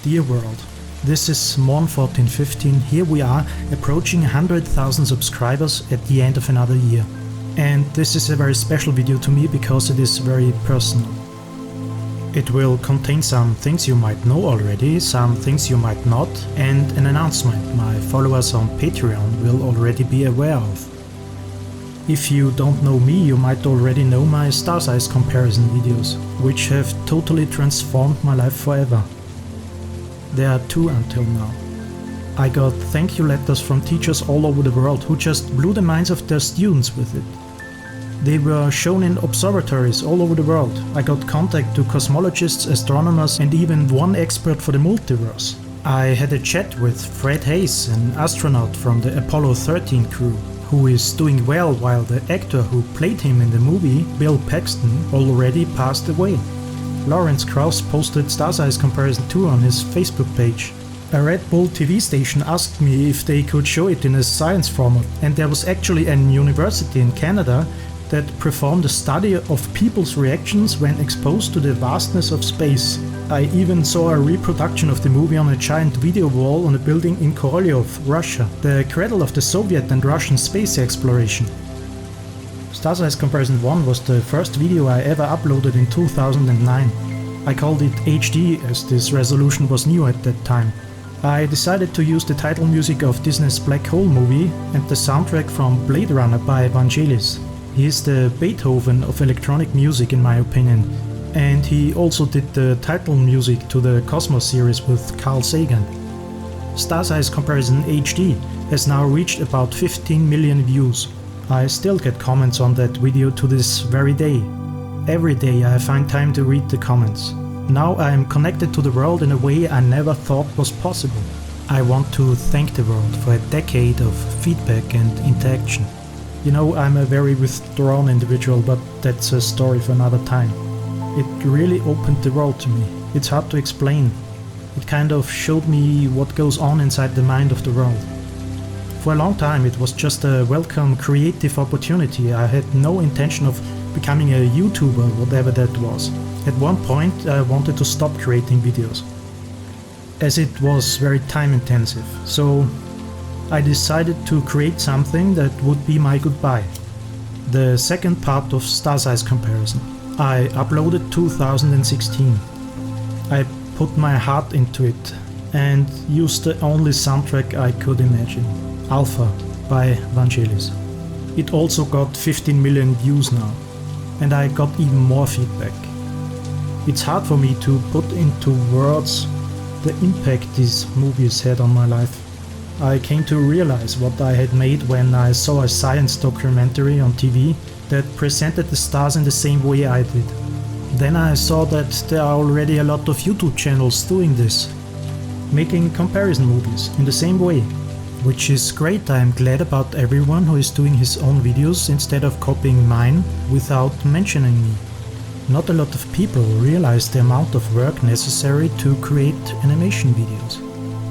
Dear world, this is Mon1415. Here we are, approaching 100,000 subscribers at the end of another year. And this is a very special video to me because it is very personal. It will contain some things you might know already, some things you might not, and an announcement my followers on Patreon will already be aware of. If you don't know me, you might already know my star size comparison videos, which have totally transformed my life forever. There are two until now. I got thank you letters from teachers all over the world who just blew the minds of their students with it. They were shown in observatories all over the world. I got contact to cosmologists, astronomers, and even one expert for the multiverse. I had a chat with Fred Hayes, an astronaut from the Apollo 13 crew, who is doing well while the actor who played him in the movie, Bill Paxton, already passed away. Lawrence Krauss posted star size comparison 2 on his Facebook page. A Red Bull TV station asked me if they could show it in a science format, and there was actually a university in Canada that performed a study of people's reactions when exposed to the vastness of space. I even saw a reproduction of the movie on a giant video wall on a building in Korolyov, Russia, the cradle of the Soviet and Russian space exploration. Star Size Comparison 1 was the first video I ever uploaded in 2009. I called it HD as this resolution was new at that time. I decided to use the title music of Disney's Black Hole movie and the soundtrack from Blade Runner by Vangelis. He is the Beethoven of electronic music in my opinion, and he also did the title music to the Cosmos series with Carl Sagan. Star Size Comparison HD has now reached about 15 million views. I still get comments on that video to this very day. Every day I find time to read the comments. Now I am connected to the world in a way I never thought was possible. I want to thank the world for a decade of feedback and interaction. You know, I'm a very withdrawn individual, but that's a story for another time. It really opened the world to me. It's hard to explain. It kind of showed me what goes on inside the mind of the world. For a long time it was just a welcome creative opportunity. I had no intention of becoming a YouTuber, whatever that was. At one point I wanted to stop creating videos, as it was very time intensive, so I decided to create something that would be my goodbye. The second part of Star Size Comparison. I uploaded 2016. I put my heart into it and used the only soundtrack I could imagine, Alpha by Vangelis. It also got 15 million views now, and I got even more feedback. It's hard for me to put into words the impact these movies had on my life. I came to realize what I had made when I saw a science documentary on TV that presented the stars in the same way I did. Then I saw that there are already a lot of YouTube channels doing this, making comparison movies in the same way, which is great. I am glad about everyone who is doing his own videos instead of copying mine without mentioning me. Not a lot of people realize the amount of work necessary to create animation videos.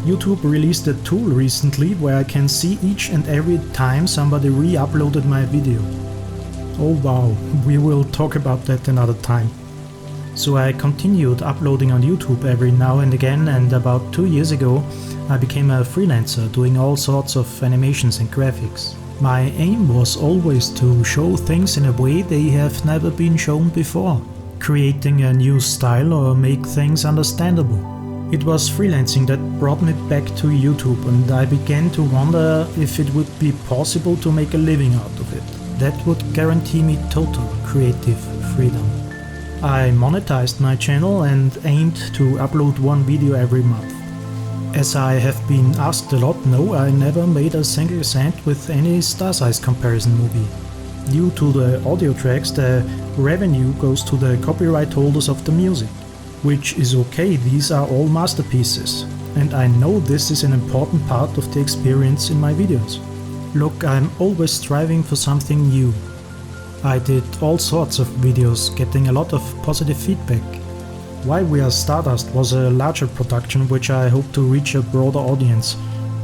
YouTube released a tool recently where I can see each and every time somebody re-uploaded my video. Oh wow, we will talk about that another time. So I continued uploading on YouTube every now and again, and about 2 years ago I became a freelancer doing all sorts of animations and graphics. My aim was always to show things in a way they have never been shown before, creating a new style or make things understandable. It was freelancing that brought me back to YouTube, and I began to wonder if it would be possible to make a living out of it. That would guarantee me total creative freedom. I monetized my channel and aimed to upload one video every month. As I have been asked a lot, no, I never made a single cent with any Star Size Comparison movie. Due to the audio tracks, the revenue goes to the copyright holders of the music. Which is okay, these are all masterpieces, and I know this is an important part of the experience in my videos. Look, I'm always striving for something new. I did all sorts of videos, getting a lot of positive feedback. We Are Stardust was a larger production which I hope to reach a broader audience,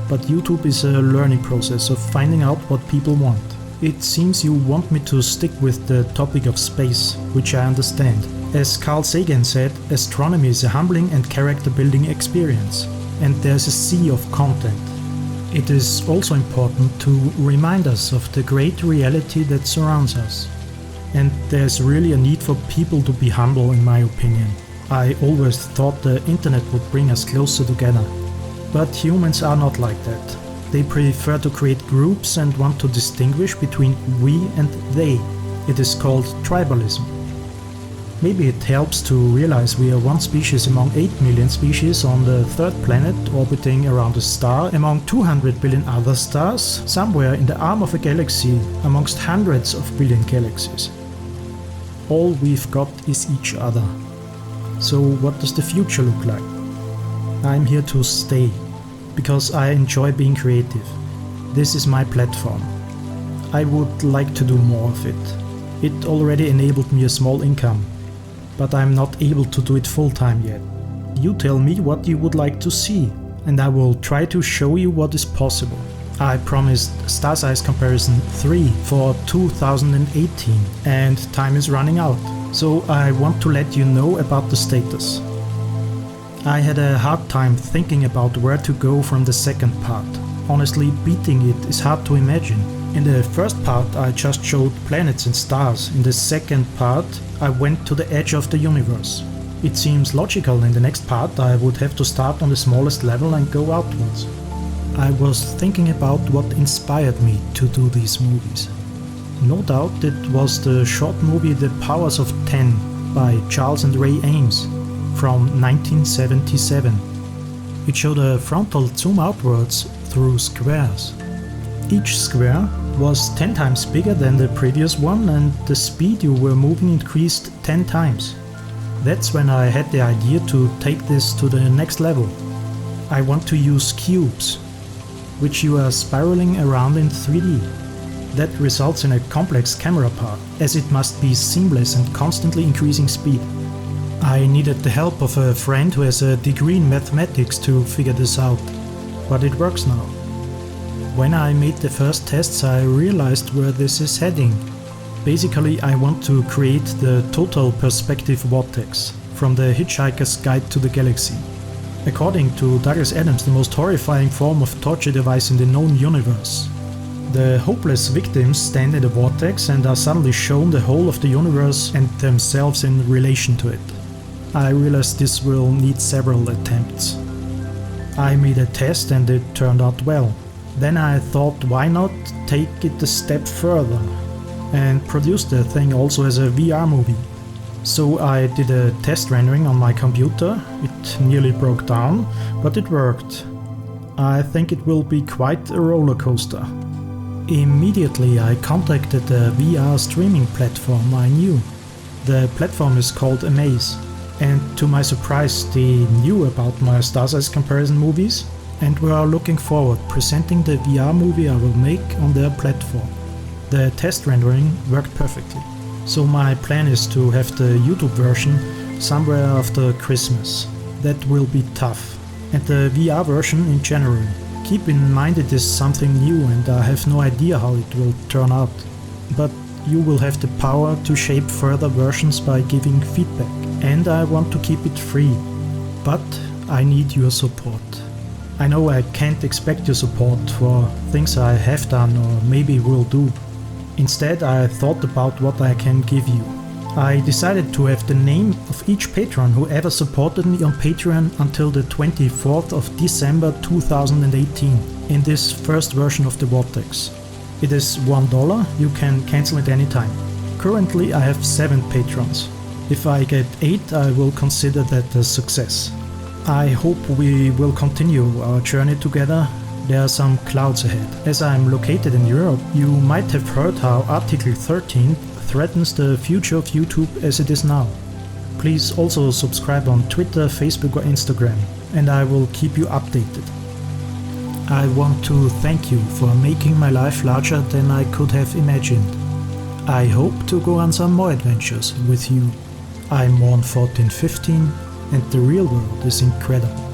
but YouTube is a learning process of finding out what people want. It seems you want me to stick with the topic of space, which I understand. As Carl Sagan said, astronomy is a humbling and character-building experience, and there's a sea of content. It is also important to remind us of the great reality that surrounds us. And there's really a need for people to be humble, in my opinion. I always thought the internet would bring us closer together. But humans are not like that. They prefer to create groups and want to distinguish between we and they. It is called tribalism. Maybe it helps to realize we are one species among 8 million species on the third planet orbiting around a star among 200 billion other stars, somewhere in the arm of a galaxy amongst hundreds of billion galaxies. All we've got is each other. So what does the future look like? I'm here to stay, because I enjoy being creative. This is my platform. I would like to do more of it. It already enabled me a small income, but I'm not able to do it full-time yet. You tell me what you would like to see, and I will try to show you what is possible. I promised Star Size Comparison 3 for 2018, and time is running out, so I want to let you know about the status. I had a hard time thinking about where to go from the second part. Honestly, beating it is hard to imagine. In the first part I just showed planets and stars. In the second part I went to the edge of the universe. It seems logical in the next part I would have to start on the smallest level and go outwards. I was thinking about what inspired me to do these movies. No doubt it was the short movie The Powers of 10 by Charles and Ray Ames from 1977. It showed a frontal zoom outwards through squares. Each square was 10 times bigger than the previous one, and the speed you were moving increased 10 times. That's when I had the idea to take this to the next level. I want to use cubes, which you are spiraling around in 3D. That results in a complex camera part, as it must be seamless and constantly increasing speed. I needed the help of a friend who has a degree in mathematics to figure this out, but it works now. When I made the first tests I realized where this is heading. Basically I want to create the total perspective vortex from the Hitchhiker's Guide to the Galaxy. According to Douglas Adams, the most horrifying form of torture device in the known universe. The hopeless victims stand in the vortex and are suddenly shown the whole of the universe and themselves in relation to it. I realized this will need several attempts. I made a test and it turned out well. Then I thought, why not take it a step further and produce the thing also as a VR movie. So I did a test rendering on my computer. It nearly broke down, but it worked. I think it will be quite a roller coaster. Immediately I contacted the VR streaming platform I knew. The platform is called Amaze, and to my surprise they knew about my Star Size Comparison movies and were looking forward presenting the VR movie I will make on their platform. The test rendering worked perfectly, so my plan is to have the YouTube version somewhere after Christmas. That will be tough, and the VR version in January. Keep in mind it is something new and I have no idea how it will turn out, but you will have the power to shape further versions by giving feedback, and I want to keep it free, but I need your support. I know I can't expect your support for things I have done or maybe will do. Instead, I thought about what I can give you. I decided to have the name of each patron who ever supported me on Patreon until the 24th of December 2018 in this first version of the Vortex. It is $1, you can cancel it anytime. Currently I have 7 patrons. If I get 8, I will consider that a success. I hope we will continue our journey together. There are some clouds ahead. As I am located in Europe, you might have heard how Article 13 threatens the future of YouTube as it is now. Please also subscribe on Twitter, Facebook or Instagram, and I will keep you updated. I want to thank you for making my life larger than I could have imagined. I hope to go on some more adventures with you. I'm Mon1415 and the real world is incredible.